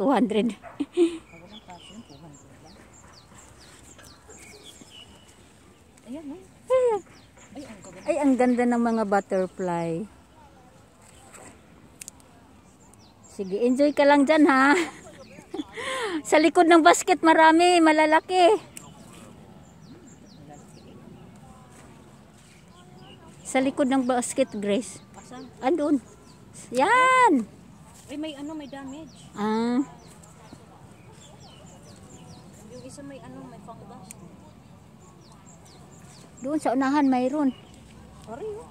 200. Walang kaso yung 200 lang. Ayan, no? Ay, ang ganda ng mga butterfly. Sige, enjoy ka lang dyan, ha? Sa likod ng basket marami, malalaki. Sa likod ng basket, Grace. Asan? Andun. Yan. Ay, may ano, may damage. Ah, Yung isa may ano, may fungus. doon sa unahan mayroon. Sorry, oh.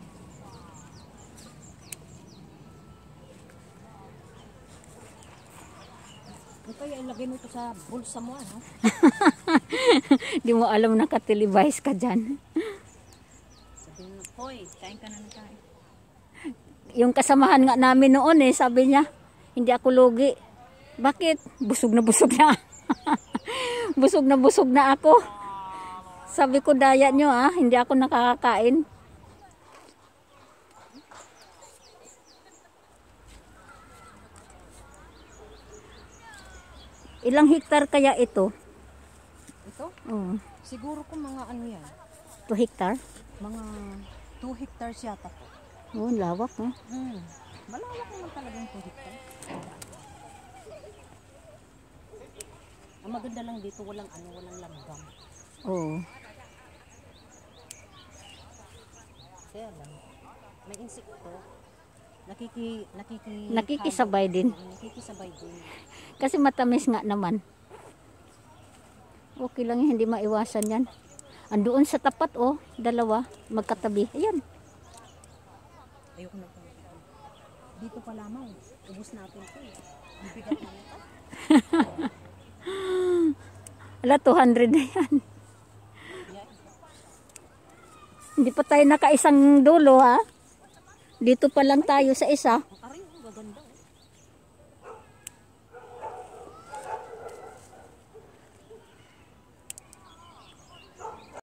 Ano kaya ilagay mo ito sa bulsa mo, ano? Di mo alam nakatelevise ka dyan. Sabihin mo, hoy, kain ka na ng kain. Yung kasamahan nga namin noon sabi niya, hindi ako lugi. Bakit? Busog na busog na. busog na ako. Sabi ko, daya nyo hindi ako nakakakain. Ilang hektar kaya ito? Ito? Oh, Siguro kung mga ano yan, 2 hektar? mga 2 hectares yata po. Oh, lawak, no? Malawak naman talagang 2 hectares. Ang maganda lang dito, walang langgam. Oh. Kaya lang, may insekto. Nakikisabay din. Nakikisabay din. Kasi matamis nga naman. Okay lang yan, hindi maiwasan yan. Andoon sa tapat, dalawa, magkatabi. Ayan. Ayoko na po. Dito pa lamang, ubus natin ito. Bibigat na ito. Ala, 200 na yan. Hindi pa tayo nakaisang dulo, ha? Dito pa lang tayo sa isa. Aray, gaganda.